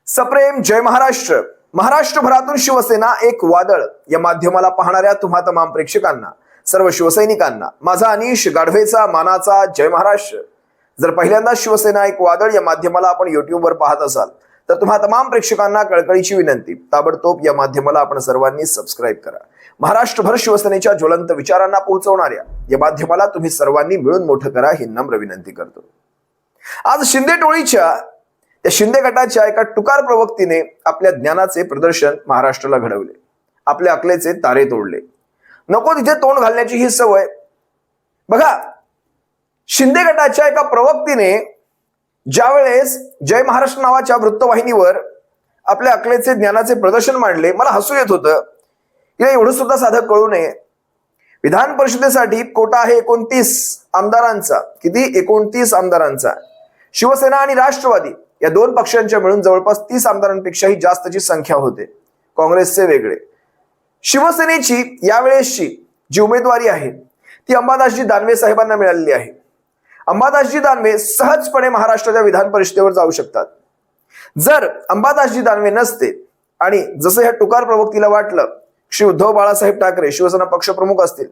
सप्रेम जय महाराष्ट्र. महाराष्ट्रभरातून शिवसेना एक वादळ या माध्यमाला पाहणाऱ्या तुम्हा तमाम प्रेक्षकांना, सर्व शिवसैनिकांना माझा अनिश गाढवेचा मानाचा जय महाराष्ट्र. जर पहिल्यांदा शिवसेना एक वादळ या माध्यमाला आपण युट्यूबवर पाहत असाल तर तुम्हा तमाम प्रेक्षकांना कळकळीची विनंती, ताबडतोब या माध्यमाला आपण सर्वांनी सबस्क्राईब करा. महाराष्ट्रभर शिवसेनेच्या ज्वलंत विचारांना पोहोचवणाऱ्या या माध्यमाला तुम्ही सर्वांनी मिळून मोठं करा ही नम्र विनंती करतो. आज शिंदे टोळीच्या त्या शिंदे गटाच्या एका टुकार प्रवक्तीने आपल्या ज्ञानाचे प्रदर्शन महाराष्ट्राला घडवले, आपल्या अकलेचे तारे तोडले. नको तिथे तोंड घालण्याची ही सवय. बघा, शिंदे गटाच्या एका प्रवक्तीने ज्यावेळेस जय महाराष्ट्र नावाच्या वृत्तवाहिनीवर आपल्या अकलेचे ज्ञानाचे प्रदर्शन मांडले, मला हसू येत होतं. तिला एवढं सुद्धा साधं कळू नये. विधान परिषदेसाठी कोटा आहे 29 आमदारांचा. किती? 29 आमदारांचा. शिवसेना आणि राष्ट्रवादी या दोन पक्षांच्या मिळून जवळपास 30 आमदारांपेक्षाही जास्तची संख्या होते. काँग्रेसचे वेगळे. शिवसेनेची यावेळेसची जी उमेदवारी आहे ती अंबादासजी दानवे साहेबांना मिळालेली आहे. अंबादासजी दानवे सहजपणे महाराष्ट्राच्या विधान परिषदेवर जाऊ शकतात. जर अंबादासजी दानवे नसते आणि जसं ह्या टुकार प्रवक्तीला वाटलं श्री उद्धव बाळासाहेब ठाकरे शिवसेना पक्षप्रमुख असतील,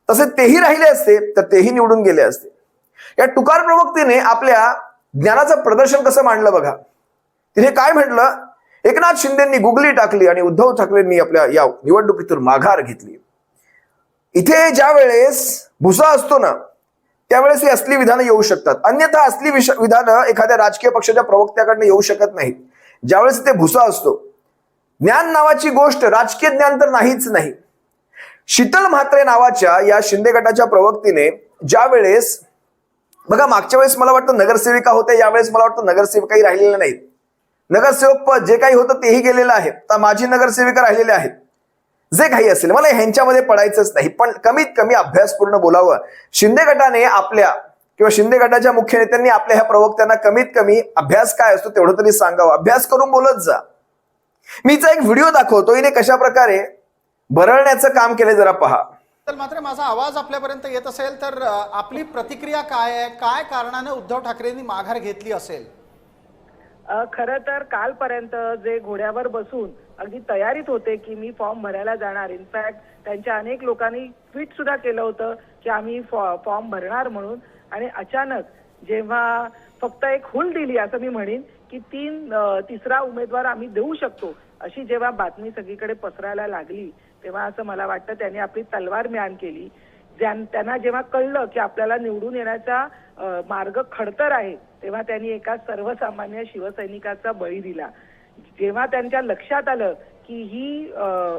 तसे तेही राहिले असते तर तेही निवडून गेले असते. या टुकार प्रवक्तीने आपल्या ज्ञानाचं प्रदर्शन कसं मांडलं बघा. तिने काय म्हटलं? एकनाथ शिंदेंनी गुगली टाकली आणि उद्धव ठाकरेंनी आपल्या या निवडणुकीतून माघार घेतली. इथे ज्या वेळेस भुसा असतो ना त्यावेळेस ही असली विधानं येऊ शकतात, अन्यथा असली विधानं एखाद्या राजकीय पक्षाच्या प्रवक्त्याकडनं येऊ शकत नाहीत. ज्यावेळेस इथे भुसा असतो, ज्ञान नावाची गोष्ट राजकीय ज्ञान तर नाहीच नाही. शीतल म्हात्रे नावाच्या या शिंदे गटाच्या प्रवक्तीने ज्या वेळेस, बघा मागच्या वेळेस मला वाटतं नगरसेविका होत्या, यावेळेस मला वाटतं नगरसेविकाही राहिलेल्या नाहीत. नगरसेवक पद जे काही होतं तेही गेलेलं आहे. तर माझी नगरसेविका राहिलेले आहेत. जे काही असेल मला ह्यांच्यामध्ये पडायचंच नाही, पण कमीत कमी अभ्यासपूर्ण बोलावं. शिंदे गटाने आपल्या किंवा शिंदे गटाच्या मुख्य नेत्यांनी आपल्या ह्या प्रवक्त्यांना कमीत कमी अभ्यास काय असतो तेवढं तरी सांगावं. अभ्यास करून बोलत जा. मीचा एक व्हिडिओ दाखवतो, हिने कशा प्रकारे भरळण्याचं काम केलं जरा पहा. तर मात्र माझा आवाज आपल्यापर्यंत येत असेल तर आपली प्रतिक्रिया काय आहे? काय कारणाने उद्धव ठाकरेंनी माघार घेतली असेल? खरं तर कालपर्यंत जे घोड्यावर बसून अगदी तयारीत होते की मी फॉर्म भरायला जाणार, इनफॅक्ट त्यांच्या अनेक लोकांनी ट्विट सुद्धा केलं होतं की आम्ही फॉर्म भरणार म्हणून, आणि अचानक जेव्हा फक्त एक हुल दिली असं मी म्हणेन की तिसरा उमेदवार आम्ही देऊ शकतो अशी जेव्हा बातमी सगळीकडे पसरायला लागली तेव्हा असं मला वाटतं त्यांनी आपली तलवार म्यान केली. त्यांना जेव्हा कळलं की आपल्याला निवडून येण्याचा मार्ग खडतर आहे तेव्हा त्यांनी एका सर्वसामान्य शिवसैनिकाचा बळी दिला. जेव्हा त्यांच्या लक्षात आलं की ही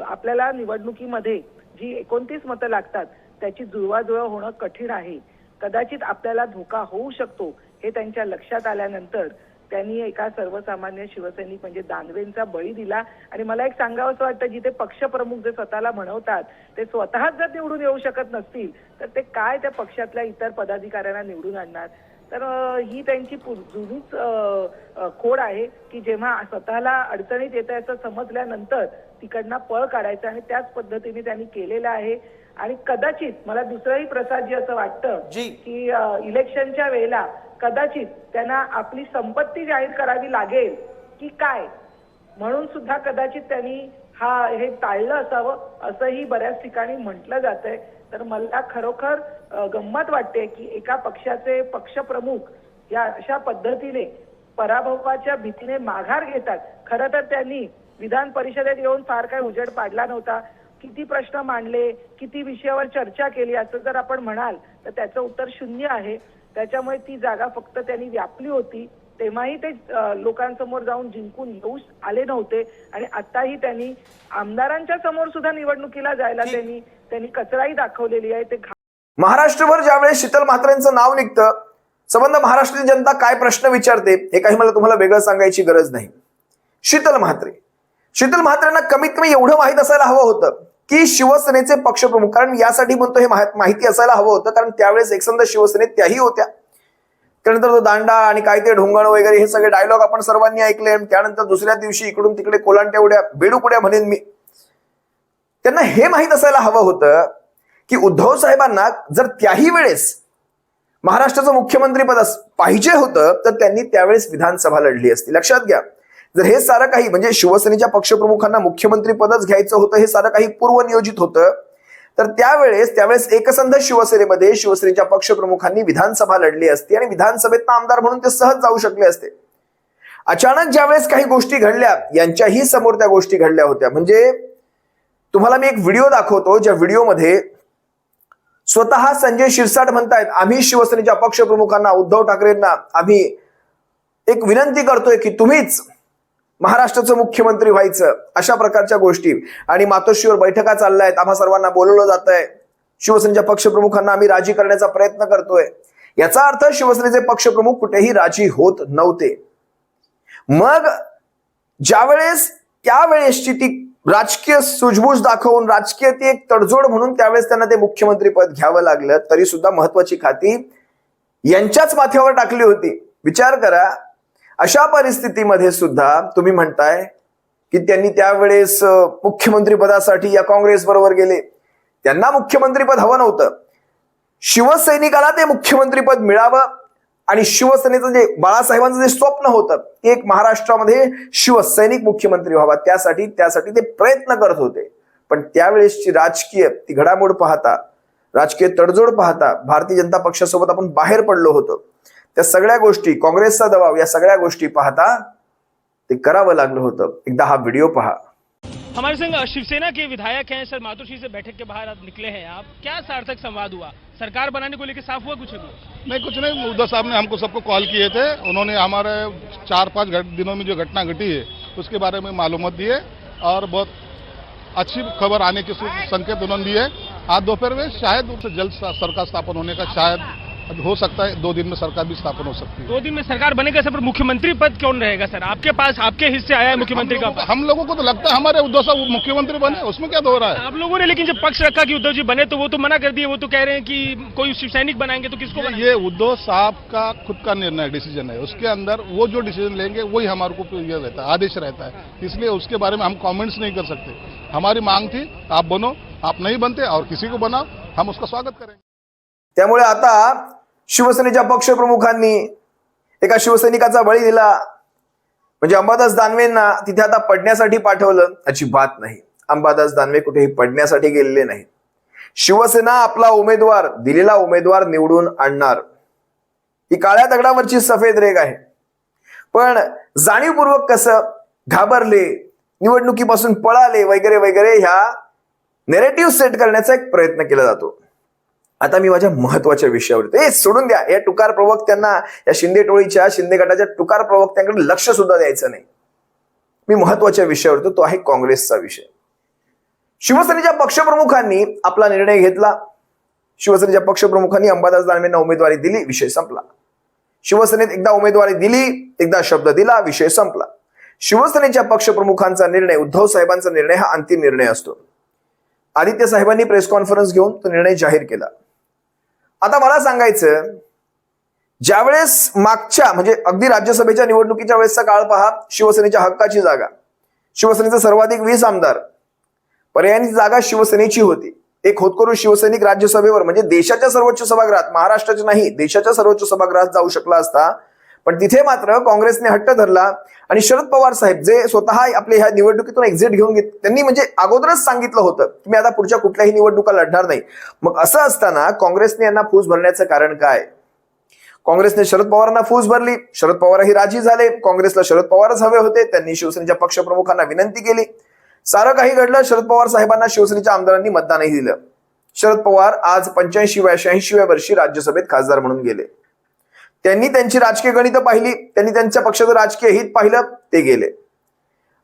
आपल्याला निवडणुकीमध्ये जी 29 मतं लागतात त्याची जुळवाजुळव होणं कठीण आहे, कदाचित आपल्याला धोका होऊ शकतो, हे त्यांच्या लक्षात आल्यानंतर त्यांनी एका सर्वसामान्य शिवसैनिक म्हणजे दानवेंचा बळी दिला. आणि मला एक सांगावं असं वाटतं, जिथे पक्षप्रमुख जे स्वतःला म्हणवतात ते स्वतःच जर निवडून येऊ शकत नसतील तर ते काय त्या पक्षातल्या इतर पदाधिकाऱ्यांना निवडून आणणार? तर ही त्यांची जुनीच खोड आहे की जेव्हा स्वतःला अडचणीत येत आहे असं समजल्यानंतर तिकडनं पळ काढायचं, आणि त्याच पद्धतीने त्यांनी केलेलं आहे. आणि कदाचित मला दुसरंही प्रसादजी असं वाटतं की इलेक्शनच्या वेळेला कदाचित त्यांना आपली संपत्ती जाहीर करावी लागेल की काय, म्हणून सुद्धा कदाचित त्यांनी हे टाळलं असावं असंही बऱ्याच ठिकाणी म्हटलं जातंय. तर मला खरोखर गंमत वाटते की एका पक्षाचे पक्षप्रमुख या अशा पद्धतीने पराभवाच्या भीतीने माघार घेतात. खरं तर त्यांनी विधान परिषदेत येऊन फार काही उजेड पाडला नव्हता. किती प्रश्न मांडले, किती विषयावर चर्चा केली असं जर आपण म्हणाल तर त्याचं उत्तर 0 आहे. त्याच्यामुळे ती जागा फक्त त्यांनी व्यापली होती, तेव्हाही ते लोकांसमोर जाऊन जिंकून येऊ आले नव्हते. आणि आताही त्यांनी आमदारांच्या समोर सुद्धा निवडणुकीला जायला त्यांनी कचराई दाखवलेली आहे. ते महाराष्ट्रभर ज्यावेळेस शीतल म्हात्रेंचं नाव निघतं, संबंध महाराष्ट्राची जनता काय प्रश्न विचारते हे काही मला तुम्हाला वेगळं सांगायची गरज नाही. शीतल म्हात्रेंना कमीत कमी एवढं माहित असायला हवं होतं की शिवसेनेचे पक्षप्रमुख, कारण यासाठी म्हणतो हे माहिती असायला हवं होतं कारण त्यावेळेस एकसंध शिवसेनेत त्याही होत्या. त्यानंतर तो दांडा आणि काय ते ढोंगण वगैरे हे सगळे डायलॉग आपण सर्वांनी ऐकले. त्यानंतर दुसऱ्या दिवशी इकडून तिकडे कोलांट्या उड्या बेडूकुड्या म्हणेन मी. त्यांना हे माहित असायला हवं होतं की उद्धव साहेबांना जर त्याही वेळेस महाराष्ट्राचं मुख्यमंत्री पद पाहिजे होतं तर त्यांनी त्यावेळेस विधानसभा लढली असती. लक्षात घ्या, जर हे सारं काही म्हणजे शिवसेनेच्या पक्षप्रमुखांना मुख्यमंत्री पदच घ्यायचं होतं, हे सारं काही पूर्वनियोजित होतं, तर त्यावेळेस एकसंध शिवसेनेमध्ये शिवसेनेच्या पक्षप्रमुखांनी विधानसभा लढली असती आणि विधानसभेत आमदार म्हणून ते सहज जाऊ शकले असते. अचानक ज्यावेळेस काही गोष्टी घडल्या, यांच्याही समोर त्या गोष्टी घडल्या होत्या. म्हणजे तुम्हाला मी एक व्हिडिओ दाखवतो, ज्या व्हिडिओमध्ये स्वतः संजय शिरसाट म्हणतायत, आम्ही शिवसेनेच्या पक्षप्रमुखांना, उद्धव ठाकरेंना आम्ही एक विनंती करतोय की तुम्हीच महाराष्ट्राचं मुख्यमंत्री व्हायचं, अशा प्रकारच्या गोष्टी. आणि मातोश्रीवर बैठका चालल्यात, आम्हा सर्वांना बोलवलं जात आहे, शिवसेनेच्या पक्षप्रमुखांना आम्ही राजी करण्याचा प्रयत्न करतोय. याचा अर्थ शिवसेनेचे पक्षप्रमुख कुठेही राजी होत नव्हते. मग ज्यावेळेस त्यावेळेसची ती राजकीय सूझबूझ दाखवून, राजकीय ती एक तडजोड म्हणून त्यावेळेस त्यांना ते मुख्यमंत्री पद घ्यावं लागलं, तरी सुद्धा महत्वाची खाती यांच्याच माथ्यावर टाकली होती. विचार करा, अशा परिस्थितीमध्ये सुद्धा तुम्ही म्हणताय की त्यांनी त्यावेळेस मुख्यमंत्री पदासाठी या काँग्रेस बरोबर गेले. त्यांना मुख्यमंत्रीपद हवं नव्हतं, शिवसैनिकाला ते मुख्यमंत्रीपद मिळावं आणि शिवसेनेचं जे बाळासाहेबांचं जे स्वप्न होतं, एक महाराष्ट्रामध्ये शिवसैनिक मुख्यमंत्री व्हावा, त्यासाठी ते प्रयत्न करत होते. पण त्यावेळेसची राजकीय ती घडामोड पाहता, राजकीय तडजोड पाहता, भारतीय जनता पक्षासोबत आपण बाहेर पडलो होतो, त्या सगळ्या गोष्टी, काँग्रेसचा दबाव, या सगळ्या गोष्टी पाहता ते करावं लागलं होतं. एकदा हा व्हिडिओ पहा. हमारे संग शिवसेना के विधायक हैं सर, मातोश्री से बैठक के बाहर आप निकले हैं, आप क्या सार्थक संवाद हुआ, सरकार बनाने को लेकर साफ हुआ कुछ अभी? नहीं, कुछ नहीं. उद्धव साहब ने हमको सबको कॉल किए थे, उन्होंने हमारे 4-5 दिनों में जो घटना घटी है उसके बारे में मालूमात दिए और बहुत अच्छी खबर आने के संकेत उन्होंने दिए. आज दोपहर में शायद उससे जल्द सरकार स्थापन होने का शायद हो सकता है, 2 दिन में सरकार भी स्थापन हो सकती है. 2 दिन में सरकार बनेगा सर, पर मुख्यमंत्री पद कौन रहेगा सर? आपके पास, आपके हिस्से आया है मुख्यमंत्री का पद? हम लोगों को तो लगता है हमारे उद्धव साहब मुख्यमंत्री बने, उसमें क्या दो रहा है. आप लोगों ने लेकिन जब पक्ष रखा कि उद्धव जी बने तो वो तो मना कर दिए, वो तो कह रहे हैं कि कोई शिवसैनिक बनाएंगे तो किसको बनाएंगे? ये उद्धव साहब का खुद का निर्णय, डिसीजन है. उसके अंदर वो जो डिसीजन लेंगे वही हमारे को ये रहता है, आदेश रहता है. इसलिए उसके बारे में हम कमेंट्स नहीं कर सकते. हमारी मांग थी आप बनो, आप नहीं बनते और किसी को बनाओ, हम उसका स्वागत करेंगे. त्यामुळे आता शिवसेनेच्या पक्षप्रमुखांनी एका शिवसैनिकाचा बळी दिला. म्हणजे अंबादास दानवेंना तिथे आता पडण्यासाठी पाठवलं? अजिबात नाही. अंबादास दानवे कुठेही पडण्यासाठी गेलेले नाही. शिवसेना आपला उमेदवार, दिलेला उमेदवार निवडून आणणार, ही काळ्या दगडावरची सफेद रेघ आहे. पण जाणीवपूर्वक कसं घाबरले, निवडणुकीपासून पळाले वगैरे वगैरे, ह्या नेरेटिव्ह सेट करण्याचा एक प्रयत्न केला जातो. आता मी माझ्या महत्वाच्या विषयावर, ते सोडून द्या, या टुकार प्रवक्त्यांना, या शिंदे टोळीच्या, शिंदे गटाच्या टुकार प्रवक्त्यांकडे लक्ष सुद्धा द्यायचं नाही. मी महत्वाच्या विषयावर, तो आहे काँग्रेसचा विषय. शिवसेनेच्या पक्षप्रमुखांनी आपला निर्णय घेतला. शिवसेनेच्या पक्षप्रमुखांनी अंबादास दानवेंना उमेदवारी दिली, विषय संपला. शिवसेनेत एकदा उमेदवारी दिली, एकदा शब्द दिला, विषय संपला. शिवसेनेच्या पक्षप्रमुखांचा निर्णय, उद्धव साहेबांचा निर्णय हा अंतिम निर्णय असतो. आदित्य साहेबांनी प्रेस कॉन्फरन्स घेऊन तो निर्णय जाहीर केला. आता मला सांगायचं, ज्यावेळेस मागच्या म्हणजे अगदी राज्यसभेच्या निवडणुकीच्या वेळेसचा काळ पहा, शिवसेनेच्या हक्काची जागा, शिवसेनेचे सर्वाधिक 20 आमदार, पर्यायी जागा शिवसेनेची होती. एक होतकरू शिवसैनिक राज्यसभेवर म्हणजे देशाच्या सर्वोच्च सभागृहात, महाराष्ट्राच्या नाही देशाच्या सर्वोच्च सभागृहात जाऊ शकला असता. पण तिथे मात्र काँग्रेसने हट्ट धरला आणि शरद पवार साहेब, जे स्वतः आपल्या ह्या निवडणुकीतून एक्झिट घेऊन घेत, त्यांनी म्हणजे अगोदरच सांगितलं होतं की मी आता पुढच्या कुठल्याही निवडणुका लढणार नाही. मग असं असताना काँग्रेसने यांना फूस भरण्याचं कारण काय? काँग्रेसने शरद पवारांना फूस भरली, शरद पवारही राजी झाले, काँग्रेसला शरद पवारच हवे होते. त्यांनी शिवसेनेच्या पक्षप्रमुखांना विनंती केली. सारं काही घडलं. शरद पवार साहेबांना शिवसेनेच्या आमदारांनी मतदानही दिलं. शरद पवार आज 85व्या वर्षी राज्यसभेत खासदार म्हणून गेले. त्यांनी त्यांची राजकीय गणितं पाहिली, त्यांनी त्यांच्या पक्षाचं राजकीय हित पाहिलं, ते गेले.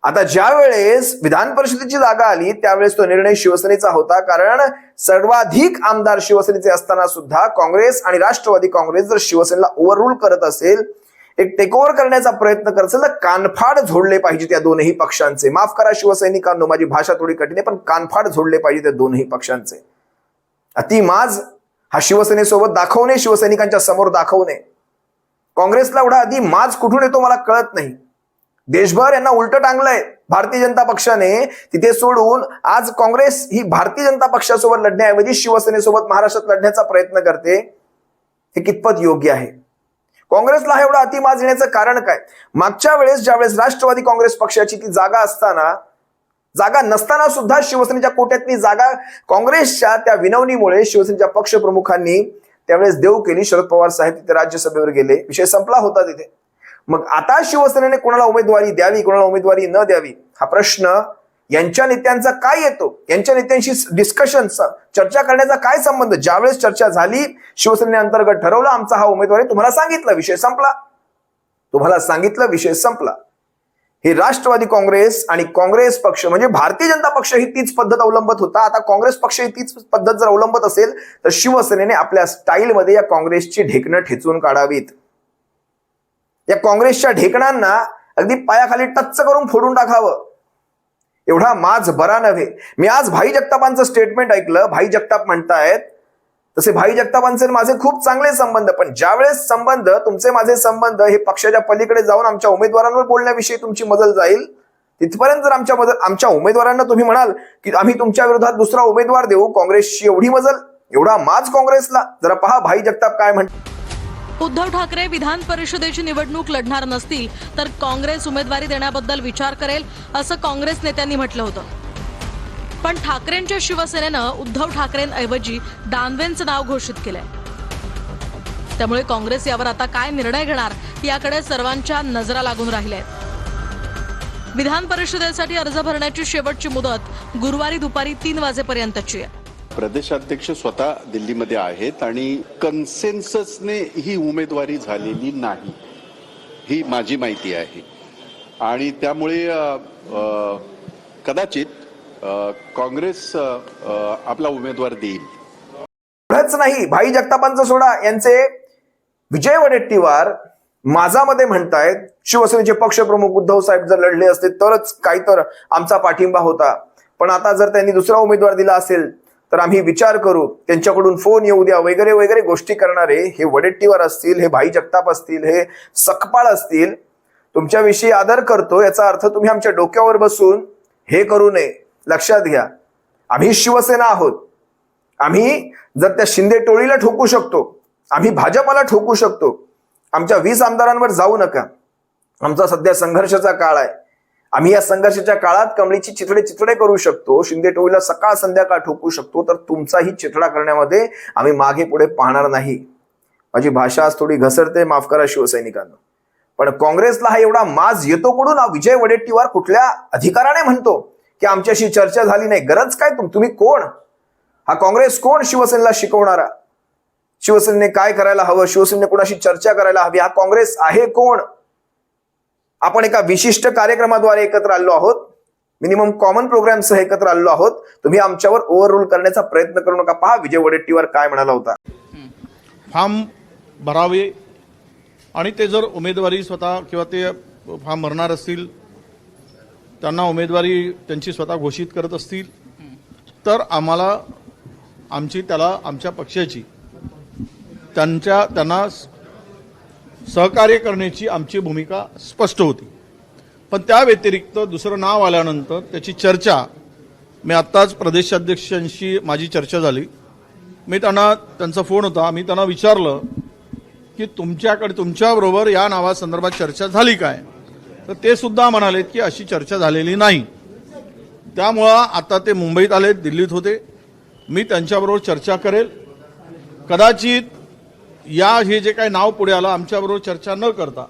आता ज्या वेळेस विधान परिषदेची जागा आली त्यावेळेस तो निर्णय शिवसेनेचा होता, कारण सर्वाधिक आमदार शिवसेनेचे असताना सुद्धा काँग्रेस आणि राष्ट्रवादी काँग्रेस जर शिवसेनेला ओव्हररूल करत असेल, एक टेकओव्हर करण्याचा प्रयत्न करत असेल, तर कानफाड झोडले पाहिजे त्या दोनही पक्षांचे. माफ करा शिवसैनिकांनो, माझी भाषा थोडी कठीण आहे, पण कानफाड झोडले पाहिजे त्या दोनही पक्षांचे. अतिमाज हा शिवसेनेसोबत दाखवणे, शिवसैनिकांच्या समोर दाखवणे. काँग्रेसला एवढा आधी माज कुठून येतो मला कळत नाही. देशभर यांना उलट टांगलंय भारतीय जनता पक्षाने. तिथे सोडून आज काँग्रेस ही भारतीय जनता पक्षासोबत लढण्याऐवजी शिवसेनेसोबत महाराष्ट्रात लढण्याचा प्रयत्न करते. हे कितपत योग्य आहे? काँग्रेसला हा एवढा अतिमाज येण्याचं कारण काय? मागच्या वेळेस ज्यावेळेस राष्ट्रवादी काँग्रेस पक्षाची ती जागा नसताना सुद्धा शिवसेनेच्या कोट्यातली जागा काँग्रेसच्या त्या विनवणीमुळे शिवसेनेच्या पक्षप्रमुखांनी त्यावेळेस देऊ केली. शरद पवार साहेब तिथे राज्यसभेवर गेले, विषय संपला होता तिथे. मग आता शिवसेनेने कोणाला उमेदवारी द्यावी, कोणाला उमेदवारी न द्यावी, हा प्रश्न यांच्या नेत्यांचा काय येतो? यांच्या नेत्यांशी डिस्कशन, चर्चा करण्याचा काय संबंध? ज्यावेळेस चर्चा झाली, शिवसेने अंतर्गत ठरवलं आमचा हा उमेदवार आहे, तुम्हाला सांगितलं, विषय संपला. तुम्हाला सांगितलं, विषय संपला. हे राष्ट्रवादी काँग्रेस आणि काँग्रेस पक्ष म्हणजे भारतीय जनता पक्ष ही तीच पद्धत अवलंबत होता. आता काँग्रेस पक्ष ही तीच पद्धत जर अवलंबत असेल तर शिवसेनेने आपल्या स्टाईलमध्ये या काँग्रेसची ढेकणं ठेचून काढावीत. या काँग्रेसच्या ढेकणांना अगदी पायाखाली टच्च करून फोडून टाकावं. एवढा माज बरा नव्हे. मी आज भाई जगतापांचं स्टेटमेंट ऐकलं. भाई जगताप म्हणतायत, तसे भाई जगतापांचे माझे खूप चांगले संबंध, पण ज्यावेळेस संबंध, तुमचे माझे संबंध हे पक्षाच्या पलीकडे जाऊन आमच्या उमेदवारांवर बोलण्याविषयी तुमची मजल जाईल, तिथपर्यंत जर आमच्या उमेदवारांना तुम्ही म्हणाल की आम्ही तुमच्या विरोधात दुसरा उमेदवार देऊ, काँग्रेसची एवढी मजल, एवढा माज काँग्रेसला. जरा पहा भाई जगताप काय म्हणतात. उद्धव ठाकरे विधान परिषदेची निवडणूक लढणार नसतील तर काँग्रेस उमेदवारी देण्याबद्दल विचार करेल, असं काँग्रेस नेत्यांनी म्हटलं होतं. पण ठाकरेंच्या शिवसेनेनं उद्धव ठाकरेंऐवजी दानवेंचं नाव घोषित केलंय. त्यामुळे काँग्रेस यावर आता काय निर्णय घेणार याकडे सर्वांच्या नजरा लागून राहिल्या आहेत. विधान परिषदेसाठी अर्ज भरण्याची शेवटची मुदत गुरुवारी दुपारी 3 वाजेपर्यंतची आहे. प्रदेशाध्यक्ष स्वतः दिल्लीमध्ये आहेत आणि कन्सेन्ससने ही उमेदवारी झालेली नाही, ही माझी माहिती आहे. आणि त्यामुळे कदाचित काँग्रेस आपला उमेदवार देईल. एवढंच नाही, भाई जगतापांचं सोडा, यांचे विजय वडेट्टीवार माझामध्ये म्हणतायत शिवसेनेचे पक्षप्रमुख उद्धव साहेब जर लढले असते तरच काही तर आमचा पाठिंबा होता, पण आता जर त्यांनी दुसरा उमेदवार दिला असेल तर आम्ही विचार करू, त्यांच्याकडून फोन येऊ द्या, वगैरे वगैरे गोष्टी करणारे हे वडेट्टीवार असतील, हे भाई जगताप असतील, हे सकपाळ असतील. तुमच्याविषयी आदर करतो याचा अर्थ तुम्ही आमच्या डोक्यावर बसून हे करू नये. लक्षात घ्या, आम्ही शिवसेना आहोत. आम्ही जर त्या शिंदे टोळीला ठोकू शकतो, आम्ही भाजपाला ठोकू शकतो. आमच्या 20 आमदारांवर जाऊ नका. आमचा सध्या संघर्षाचा काळ आहे. आम्ही या संघर्षाच्या काळात कमळीची चिथडे करू शकतो, शिंदे टोळीला सकाळ संध्याकाळ ठोकू शकतो, तर तुमचाही चिथडा करण्यामध्ये आम्ही मागे पुढे पाहणार नाही. माझी भाषा आज थोडी घसरते, माफ करा शिवसैनिकांना. पण काँग्रेसला हा एवढा माज येतो कुठून? विजय वडेट्टीवार कुठल्या अधिकाराने म्हणतो की आमच्याशी चर्चा झाली नाही? गरज काय? तुम्ही कोण? हा काँग्रेस कोण शिवसेनेला शिकवणारा? शिवसेनेने काय करायला हवं, शिवसेनेने कोणाशी चर्चा करायला हवी, हा काँग्रेस आहे कोण? आपण एका विशिष्ट कार्यक्रमाद्वारे एकत्र आलो आहोत, मिनिमम कॉमन प्रोग्रामसह एकत्र आलो आहोत. तुम्ही आमच्यावर ओव्हररूल करण्याचा प्रयत्न करू नका. पहा विजय वडेट्टीवार काय म्हणाला होता. फॉर्म भरावे आणि ते जर उमेदवारी स्वतः किंवा ते फॉर्म भरणार असतील, त्यांना उमेदवारी त्यांची स्वतः घोषित करत असतील, तर आम्हाला आमच्या पक्षाची त्यांना सहकार्य करण्याची आमची भूमिका स्पष्ट होती. पण त्या व्यतिरिक्त दुसरं नाव आल्यानंतर त्याची चर्चा, मी आत्ताच प्रदेशाध्यक्षांशी माझी चर्चा झाली. त्यांचा फोन होता. मी त्यांना विचारलं की तुमच्याबरोबर या नावासंदर्भात चर्चा झाली काय? तर ते सुद्धा म्हणालेत की अशी चर्चा झालेली नाही. त्यामुळं आता ते मुंबईत आले, दिल्लीत होते. मी त्यांच्याबरोबर चर्चा करेल. कदाचित हे जे काही नाव पुढे आलं आमच्याबरोबर चर्चा न करता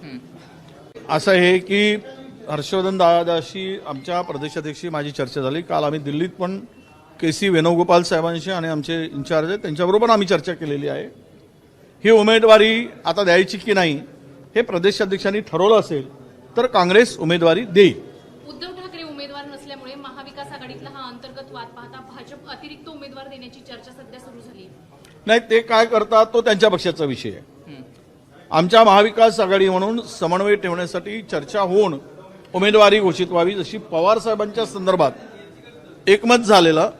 असं आहे की हर्षवर्धन दादाशी आमच्या प्रदेशाध्यक्षी माझी चर्चा झाली. काल आम्ही दिल्लीत पण KC वेणुगोपाल साहेबांशी आणि आमचे इन्चार्ज आहेत त्यांच्याबरोबर आम्ही चर्चा केलेली आहे. ही उमेदवारी आता द्यायची की नाही हे प्रदेशाध्यक्षांनी ठरवलं असेल तर काँग्रेस उमेदवारी देईल. उद्धव ठाकरे उमेदवार नसल्यामुळे महाविकास आघाडीतला हा अंतर्गत वाद पाहता भाजप अतिरिक्त उमेदवार देण्याची चर्चा सध्या सुरू झाली आहे. नाही, ते काय करतात तो त्यांच्या पक्षाचा विषय आहे. आमच्या महाविकास आघाडी म्हणून समन्वय ठेवण्यासाठी चर्चा होऊन उमेदवारी घोषित व्हावी, जशी पवार साहेबांच्या संदर्भात एकमत झालेलं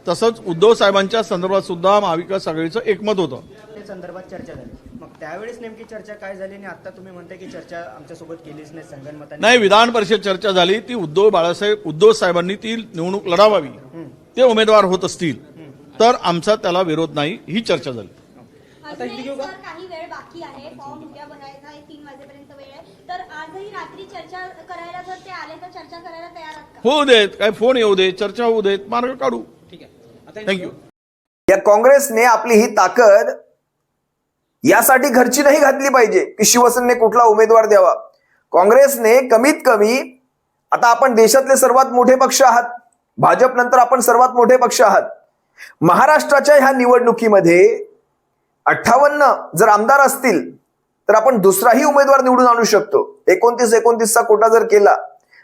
तसंच उद्धव साहेबांच्या संदर्भात सुद्धा महाविकास आघाडीचं एकमत होतं. संदर्भात चर्चा झाली. मग त्यावेळेस नेमकी चर्चा काय झाली आणि आता तुम्ही म्हणताय की चर्चा आमच्यासोबत केलीच नाही संगनमताने? नाही, विधान परिषद चर्चा झाली. ती उद्धव साहेबांनी ती निवडणूक लढावावी, ते उमेदवार होत असतील तर आमचा त्याला विरोध नाही, ही चर्चा झाली. सर, काही वेळ बाकी आहे, फॉर्म उद्या भरायचा आहे, 3 वाजेपर्यंत वेळ आहे, तर आजही रात्री चर्चा करायला जर ते आले तर चर्चा करायला तयार आहात का? होऊ देत, काय फोन येऊ देत, चर्चा होऊ देत, मार्ग काढू. ठीक आहे, थँक्यू. या काँग्रेसने आपली ही ताकद यासाठी घरची नाही घातली पाहिजे की शिवसेनेने कुठला उमेदवार द्यावा. काँग्रेसने कमीत कमी, आता आपण देशातले सर्वात मोठे पक्ष आहात, भाजप नंतर आपण सर्वात मोठे पक्ष आहात. महाराष्ट्राच्या ह्या निवडणुकीमध्ये 58 जर आमदार असतील तर आपण दुसराही उमेदवार निवडून आणू शकतो. 29-29चा कोटा जर केला,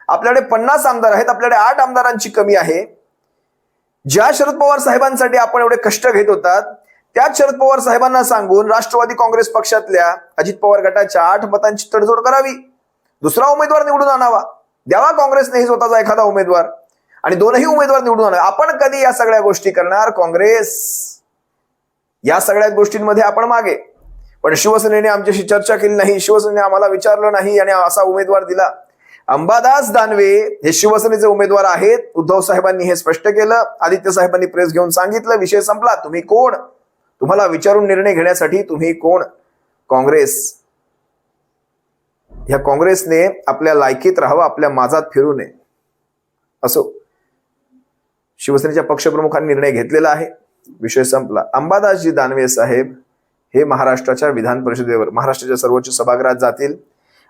आपल्याकडे 50 आमदार आहेत, आपल्याकडे 8 आमदारांची कमी आहे. ज्या शरद पवार साहेबांसाठी आपण एवढे कष्ट घेत होतात, त्याच शरद पवार साहेबांना सांगून राष्ट्रवादी काँग्रेस पक्षातल्या अजित पवार गटाच्या 8 मतांची तडजोड करावी, दुसरा उमेदवार निवडून आणावा, द्यावा काँग्रेसने स्वतःचा एखादा उमेदवार आणि 2ही उमेदवार निवडून आणावे. आपण कधी या सगळ्या गोष्टी करणार? काँग्रेस या सगळ्या गोष्टींमध्ये आपण मागे. पण शिवसेनेने आमच्याशी चर्चा केली नाही, शिवसेनेने आम्हाला विचारलं नाही आणि असा उमेदवार दिला. अंबादास दानवे हे शिवसेनेचे उमेदवार आहेत. उद्धव साहेबांनी हे स्पष्ट केलं, आदित्य साहेबांनी प्रेस घेऊन सांगितलं, विषय संपला. तुम्ही कोण? तुम्हाला विचारून निर्णय घेण्यासाठी तुम्ही कोण? काँग्रेस. ह्या काँग्रेसने आपल्या लायकीत राहावं, आपल्या माझात फिरू नये. असो, शिवसेनेच्या पक्षप्रमुखांनी निर्णय घेतलेला आहे, विषय संपला. अंबादासजी दानवे साहेब हे महाराष्ट्राच्या विधान परिषदेवर, महाराष्ट्राच्या सर्वोच्च सभागृहात जातील.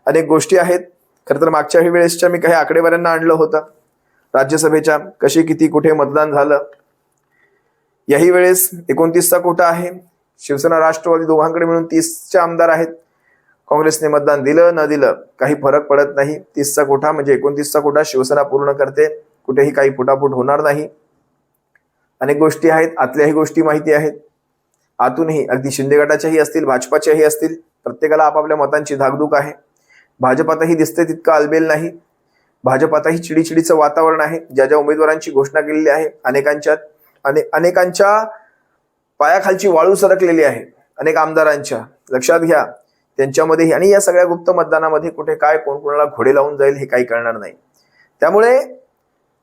अनेक गोष्टी आहेत. खरं तर मागच्या वेळेसच्या मी काही आकडेवाऱ्यांना आणलं होतं, राज्यसभेच्या कशी किती कुठे मतदान झालं. याही वेळेस 29चा कोटा आहे. शिवसेना राष्ट्रवादी दोघांकडे मिळून 30चे आमदार आहेत. काँग्रेसने मतदान दिलं न दिलं काही फरक पडत नाही. 30चा कोटा म्हणजे 29चा कोटा शिवसेना पूर्ण करते, कुठेही काही फुटाफूट होणार नाही. अनेक गोष्टी आहेत, आतल्याही गोष्टी माहिती आहेत, आतूनही, अगदी शिंदे गटाच्याही असतील, भाजपाच्याही असतील. प्रत्येकाला आपापल्या मतांची धाकधूक आहे. भाजपातही दिसते तितकं आलबेल नाही. भाजपातही चिडीचिडीचं वातावरण आहे. ज्या ज्या उमेदवारांची घोषणा केलेली आहे, अनेकांच्या पायाखालची वाळू सरकलेली आहे, अनेक आमदारांच्या. लक्षात घ्या, त्यांच्यामध्येही आणि या सगळ्या गुप्त मतदानामध्ये कुठे काय कोण कोणाला घोडे लावून जाईल हे काही कळणार नाही. त्यामुळे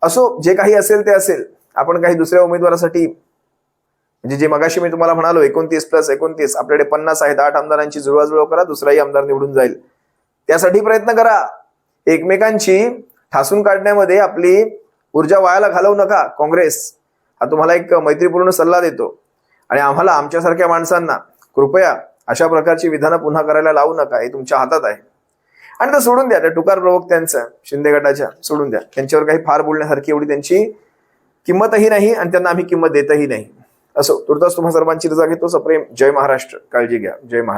असो, जे काही असेल ते असेल. आपण काही दुसऱ्या उमेदवारासाठी, म्हणजे जे मगाशी मी तुम्हाला म्हणालो 29+29, आपल्याकडे 50 आहेत, 8 आमदारांची जुळवाजुळव करा, दुसराही आमदार निवडून जाईल. त्यासाठी प्रयत्न करा. एकमेकांची ठासून काढण्यामध्ये आपली ऊर्जा वायाला घालवू नका. काँग्रेस हा तुम्हाला एक मैत्रीपूर्ण सल्ला देतो आणि आम्हाला, आमच्यासारख्या माणसांना कृपया अशा प्रकारची विधानं पुन्हा करायला लावू नका. हे तुमच्या हातात आहे. आणि ते सोडून द्या, त्या टुकार प्रवक्त्यांचं, शिंदे गटाच्या सोडून द्या. त्यांच्यावर काही फार बोलण्यासारखी एवढी त्यांची किंमतही नाही आणि त्यांना आम्ही किंमत देतही नाही. असो, तुर्तास तुम्हा सर्वांची रजा घेतो. सप्रेम. जय महाराष्ट्र. काळजी घ्या. जय महाराष्ट्र.